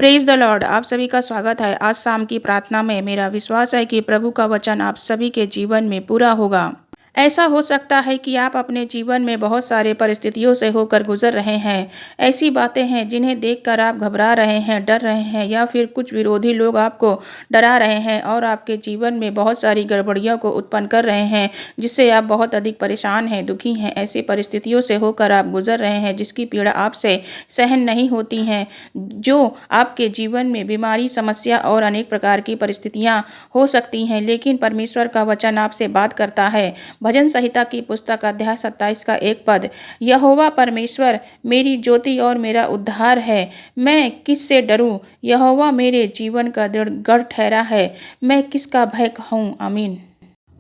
Praise the Lord. आप सभी का स्वागत है आज शाम की प्रार्थना में। मेरा विश्वास है कि प्रभु का वचन आप सभी के जीवन में पूरा होगा। ऐसा हो सकता है कि आप अपने जीवन में बहुत सारे परिस्थितियों से होकर गुजर रहे हैं। ऐसी बातें हैं जिन्हें देखकर आप घबरा रहे हैं, डर रहे हैं, या फिर कुछ विरोधी लोग आपको डरा रहे हैं और आपके जीवन में बहुत सारी गड़बड़ियों को उत्पन्न कर रहे हैं, जिससे आप बहुत अधिक परेशान हैं, दुखी हैं। ऐसी परिस्थितियों से होकर आप गुजर रहे हैं जिसकी पीड़ा आपसे सहन नहीं होती हैं, जो आपके जीवन में बीमारी, समस्या और अनेक प्रकार की परिस्थितियां हो सकती हैं। लेकिन परमेश्वर का वचन आपसे बात करता है। भजन संहिता की पुस्तक अध्याय 27 का 1 पद, यहोवा परमेश्वर मेरी ज्योति और मेरा उद्धार है, मैं किससे डरूं? यहोवा मेरे जीवन का दृढ़ गढ़ ठहरा है, मैं किसका भय खाऊं? आमीन।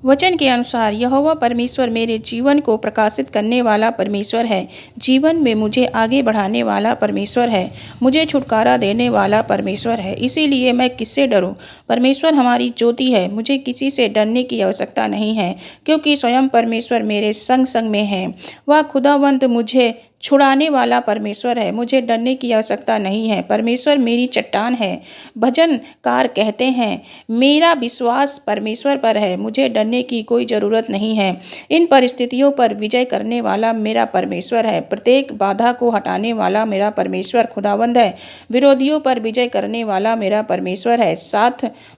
वचन के अनुसार यहोवा परमेश्वर मेरे जीवन को प्रकाशित करने वाला परमेश्वर है, जीवन में मुझे आगे बढ़ाने वाला परमेश्वर है, मुझे छुटकारा देने वाला परमेश्वर है। इसीलिए मैं किससे डरूं? परमेश्वर हमारी ज्योति है, मुझे किसी से डरने की आवश्यकता नहीं है, क्योंकि स्वयं परमेश्वर मेरे संग संग में है। वह खुदावंत मुझे छुड़ाने वाला परमेश्वर है, मुझे डरने की आवश्यकता नहीं है। परमेश्वर मेरी चट्टान है। भजनकार कहते हैं, मेरा विश्वास परमेश्वर पर है, मुझे डरने की कोई ज़रूरत नहीं है। इन परिस्थितियों पर विजय करने वाला मेरा परमेश्वर है, प्रत्येक बाधा को हटाने वाला मेरा परमेश्वर खुदावंद है, विरोधियों पर विजय करने वाला मेरा परमेश्वर है।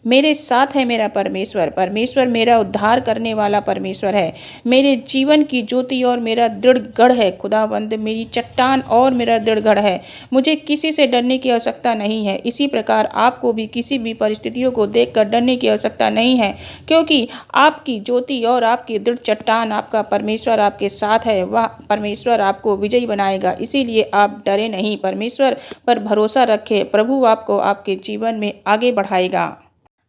मेरे साथ है मेरा परमेश्वर। परमेश्वर मेरा उद्धार करने वाला परमेश्वर है, मेरे जीवन की ज्योति और मेरा दृढ़ गढ़ है। खुदावंद मेरी चट्टान और मेरा दृढ़ गढ़ है, मुझे किसी से डरने की आवश्यकता नहीं है। इसी प्रकार आपको भी किसी भी परिस्थितियों को देखकर डरने की आवश्यकता नहीं है, क्योंकि आपकी ज्योति और आपकी दृढ़ चट्टान आपका परमेश्वर आपके साथ है। वह परमेश्वर आपको विजयी बनाएगा। इसीलिए आप डरे नहीं, परमेश्वर पर भरोसा रखें। प्रभु आपको आपके जीवन में आगे बढ़ाएगा।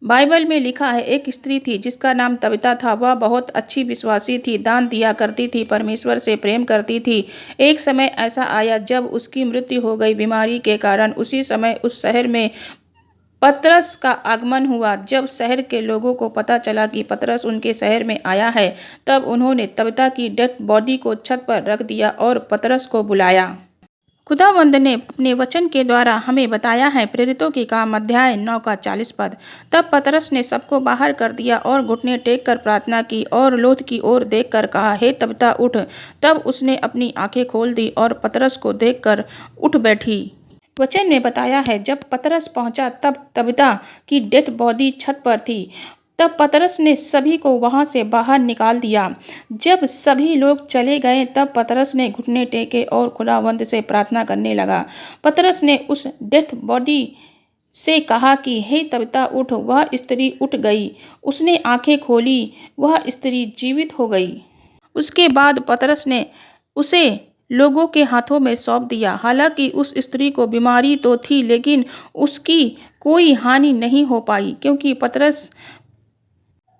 बाइबल में लिखा है, एक स्त्री थी जिसका नाम तबीता था। वह बहुत अच्छी विश्वासी थी, दान दिया करती थी, परमेश्वर से प्रेम करती थी। एक समय ऐसा आया जब उसकी मृत्यु हो गई बीमारी के कारण। उसी समय उस शहर में पतरस का आगमन हुआ। जब शहर के लोगों को पता चला कि पतरस उनके शहर में आया है, तब उन्होंने तबीता की डेड बॉडी को छत पर रख दिया और पतरस को बुलाया। खुदावंद ने अपने वचन के द्वारा हमें बताया है, प्रेरितों के काम अध्याय 9 का 40 पद, तब पतरस ने सबको बाहर कर दिया और घुटने टेक कर प्रार्थना की और लोथ की ओर देखकर कहा, हे तबीता उठ। तब उसने अपनी आंखें खोल दी और पतरस को देखकर उठ बैठी। वचन में बताया है, जब पतरस पहुंचा तब तबीता की डेड बॉडी छत पर थी। तब पतरस ने सभी को वहां से बाहर निकाल दिया। जब सभी लोग चले गए तब पतरस ने घुटने टेके और खुदावंद से प्रार्थना करने लगा। पतरस ने उस डेथ बॉडी से कहा कि हे तबीता उठ। वह स्त्री उठ गई, उसने आंखें खोली, वह स्त्री जीवित हो गई। उसके बाद पतरस ने उसे लोगों के हाथों में सौंप दिया। हालांकि उस स्त्री को बीमारी तो थी, लेकिन उसकी कोई हानि नहीं हो पाई, क्योंकि पतरस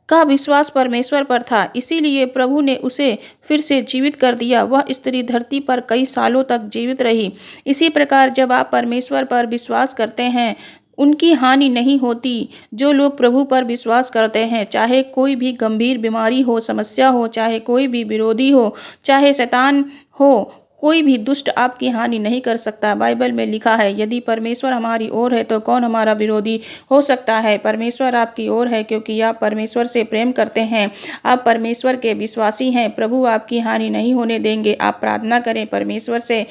का विश्वास परमेश्वर पर था। इसीलिए प्रभु ने उसे फिर से जीवित कर दिया। वह स्त्री धरती पर कई सालों तक जीवित रही। इसी प्रकार जब आप परमेश्वर पर विश्वास करते हैं, उनकी हानि नहीं होती। जो लोग प्रभु पर विश्वास करते हैं, चाहे कोई भी गंभीर बीमारी हो, समस्या हो, चाहे कोई भी विरोधी हो, चाहे शैतान हो, कोई भी दुष्ट आपकी हानि नहीं कर सकता। बाइबल में लिखा है, यदि परमेश्वर हमारी ओर है तो कौन हमारा विरोधी हो सकता है। परमेश्वर आपकी ओर है, क्योंकि आप परमेश्वर से प्रेम करते हैं, आप परमेश्वर के विश्वासी हैं। प्रभु आपकी हानि नहीं होने देंगे। आप प्रार्थना करें, परमेश्वर से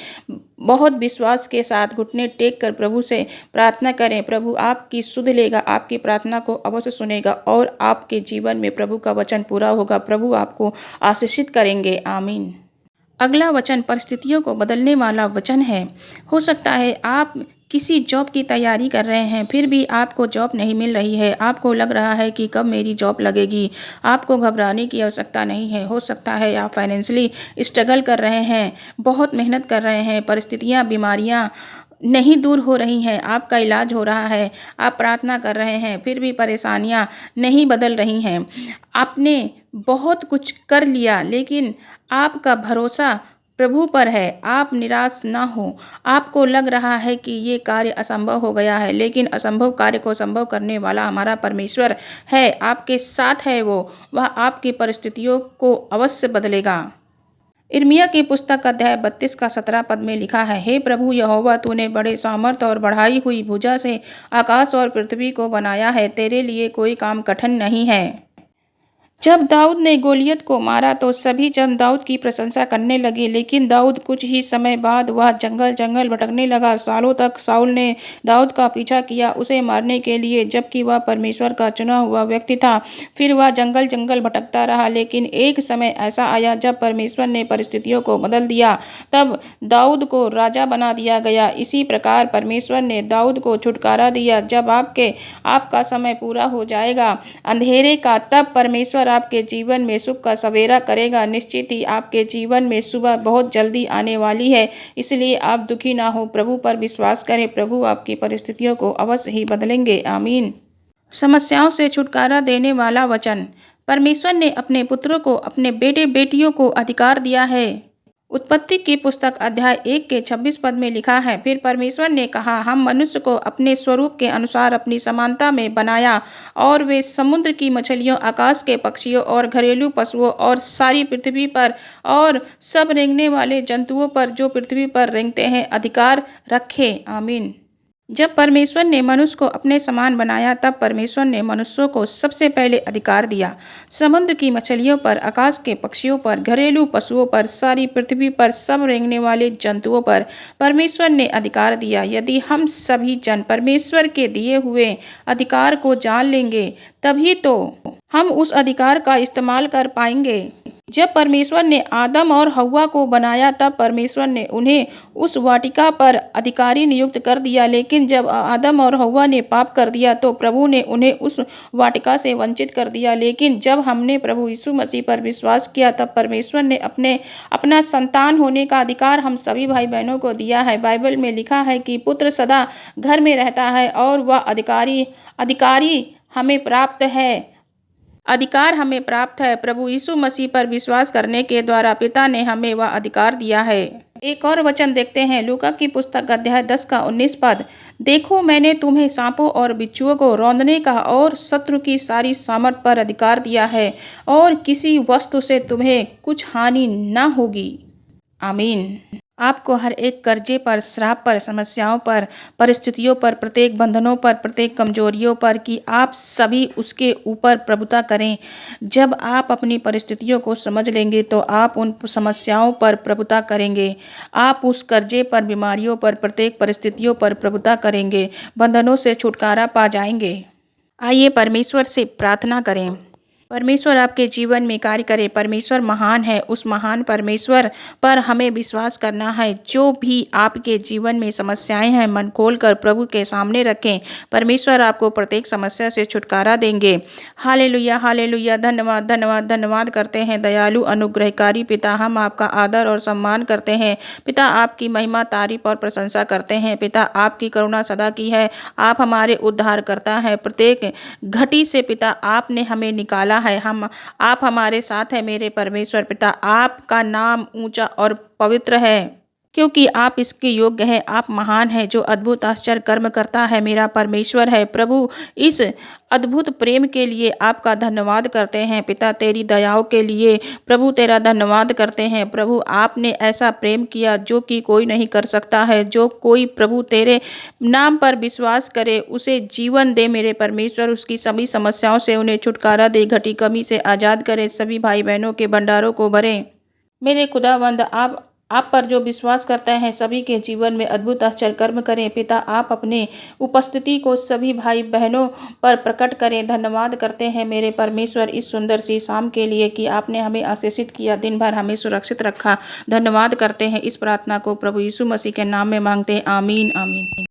बहुत विश्वास के साथ घुटने टेक कर प्रभु से प्रार्थना करें। प्रभु आपकी सुध लेगा, आपकी प्रार्थना को अवश्य सुनेगा और आपके जीवन में प्रभु का वचन पूरा होगा। प्रभु आपको आशीषित करेंगे। आमीन। अगला वचन परिस्थितियों को बदलने वाला वचन है। हो सकता है आप किसी जॉब की तैयारी कर रहे हैं, फिर भी आपको जॉब नहीं मिल रही है। आपको लग रहा है कि कब मेरी जॉब लगेगी। आपको घबराने की आवश्यकता नहीं है। हो सकता है आप फाइनेंशियली स्ट्रगल कर रहे हैं, बहुत मेहनत कर रहे हैं, परिस्थितियाँ, बीमारियाँ नहीं दूर हो रही हैं, आपका इलाज हो रहा है, आप प्रार्थना कर रहे हैं, फिर भी परेशानियां नहीं बदल रही हैं। आपने बहुत कुछ कर लिया, लेकिन आपका भरोसा प्रभु पर है। आप निराश ना हो। आपको लग रहा है कि ये कार्य असंभव हो गया है, लेकिन असंभव कार्य को संभव करने वाला हमारा परमेश्वर है, आपके साथ है। वह आपकी परिस्थितियों को अवश्य बदलेगा। इर्मिया की पुस्तक अध्याय 32 का 17 पद में लिखा है, हे प्रभु यहोवा, तूने बड़े सामर्थ और बढ़ाई हुई भुजा से आकाश और पृथ्वी को बनाया है, तेरे लिए कोई काम कठिन नहीं है। जब दाऊद ने गोलियत को मारा तो सभी जन दाऊद की प्रशंसा करने लगे, लेकिन दाऊद कुछ ही समय बाद वह जंगल जंगल भटकने लगा। सालों तक शाऊल ने दाऊद का पीछा किया उसे मारने के लिए, जबकि वह परमेश्वर का चुना हुआ व्यक्ति था। फिर वह जंगल जंगल भटकता रहा, लेकिन एक समय ऐसा आया जब परमेश्वर ने परिस्थितियों को बदल दिया। तब दाऊद को राजा बना दिया गया। इसी प्रकार परमेश्वर ने दाऊद को छुटकारा दिया। जब आपका समय पूरा हो जाएगा अंधेरे का, तब परमेश्वर आपके जीवन में सुख का सवेरा करेगा। निश्चित ही आपके जीवन में सुबह बहुत जल्दी आने वाली है, इसलिए आप दुखी ना हो, प्रभु पर विश्वास करें। प्रभु आपकी परिस्थितियों को अवश्य ही बदलेंगे। आमीन। समस्याओं से छुटकारा देने वाला वचन। परमेश्वर ने अपने पुत्रों को, अपने बेटे बेटियों को अधिकार दिया है। उत्पत्ति की पुस्तक अध्याय 1 के 26 पद में लिखा है, फिर परमेश्वर ने कहा, हम मनुष्य को अपने स्वरूप के अनुसार अपनी समानता में बनाया, और वे समुद्र की मछलियों, आकाश के पक्षियों और घरेलू पशुओं और सारी पृथ्वी पर और सब रेंगने वाले जंतुओं पर जो पृथ्वी पर रेंगते हैं अधिकार रखे। आमीन। जब परमेश्वर ने मनुष्य को अपने समान बनाया, तब परमेश्वर ने मनुष्यों को सबसे पहले अधिकार दिया। समुद्र की मछलियों पर, आकाश के पक्षियों पर, घरेलू पशुओं पर, सारी पृथ्वी पर, सब रेंगने वाले जंतुओं पर परमेश्वर ने अधिकार दिया। यदि हम सभी जन परमेश्वर के दिए हुए अधिकार को जान लेंगे, तभी तो हम उस अधिकार का इस्तेमाल कर पाएंगे। जब परमेश्वर ने आदम और हव्वा को बनाया, तब परमेश्वर ने उन्हें उस वाटिका पर अधिकारी नियुक्त कर दिया, लेकिन जब आदम और हव्वा ने पाप कर दिया तो प्रभु ने उन्हें उस वाटिका से वंचित कर दिया। लेकिन जब हमने प्रभु यीशु मसीह पर विश्वास किया, तब परमेश्वर ने अपना संतान होने का अधिकार हम सभी भाई बहनों को दिया है। बाइबल में लिखा है कि पुत्र सदा घर में रहता है और वह अधिकारी हमें प्राप्त है। अधिकार हमें प्राप्त है। प्रभु यीशु मसीह पर विश्वास करने के द्वारा पिता ने हमें वह अधिकार दिया है। एक और वचन देखते हैं, लूका की पुस्तक अध्याय 10 का 19 पद। देखो, मैंने तुम्हें सांपों और बिच्छुओं को रौंदने का और शत्रु की सारी सामर्थ पर अधिकार दिया है, और किसी वस्तु से तुम्हें कुछ हानि न होगी। आमीन। आपको हर एक कर्जे पर, श्राप पर, समस्याओं पर, परिस्थितियों पर, प्रत्येक बंधनों पर, प्रत्येक कमजोरियों पर कि आप सभी उसके ऊपर प्रभुता करें। जब आप अपनी परिस्थितियों को समझ लेंगे तो आप उन समस्याओं पर प्रभुता करेंगे। आप उस कर्जे पर, बीमारियों पर, प्रत्येक परिस्थितियों पर प्रभुता करेंगे। बंधनों से छुटकारा पा जाएंगे। आइए परमेश्वर से प्रार्थना करें। परमेश्वर आपके जीवन में कार्य करे। परमेश्वर महान है। उस महान परमेश्वर पर हमें विश्वास करना है। जो भी आपके जीवन में समस्याएं हैं, मन खोलकर प्रभु के सामने रखें। परमेश्वर आपको प्रत्येक समस्या से छुटकारा देंगे। Hallelujah, hallelujah. धन्यवाद, धन्यवाद, धन्यवाद करते हैं दयालु अनुग्रहकारी पिता। हम आपका आदर और सम्मान करते हैं पिता। आपकी महिमा, तारीफ और प्रशंसा करते हैं पिता। आपकी करुणा सदा की है। आप हमारे उद्धारकर्ता हैं। प्रत्येक घटी से पिता आपने हमें निकाला है। आप हमारे साथ हैं मेरे परमेश्वर पिता। आपका नाम ऊंचा और पवित्र है, क्योंकि आप इसके योग्य हैं। आप महान हैं, जो अद्भुत आश्चर्य कर्म करता है मेरा परमेश्वर है। प्रभु, इस अद्भुत प्रेम के लिए आपका धन्यवाद करते हैं पिता। तेरी दयाओं के लिए प्रभु तेरा धन्यवाद करते हैं। प्रभु, आपने ऐसा प्रेम किया जो कि कोई नहीं कर सकता है। जो कोई प्रभु तेरे नाम पर विश्वास करे उसे जीवन दे मेरे परमेश्वर। उसकी सभी समस्याओं से उन्हें छुटकारा दे। घटी कमी से आज़ाद करे। सभी भाई बहनों के भंडारों को भरें मेरे खुदावंद। आप पर जो विश्वास करते हैं सभी के जीवन में अद्भुत आश्चर्य कर्म करें पिता। आप अपने उपस्थिति को सभी भाई बहनों पर प्रकट करें। धन्यवाद करते हैं मेरे परमेश्वर इस सुंदर सी शाम के लिए कि आपने हमें आशीषित किया, दिन भर हमें सुरक्षित रखा। धन्यवाद करते हैं। इस प्रार्थना को प्रभु यीशु मसीह के नाम में मांगते हैं। आमीन, आमीन।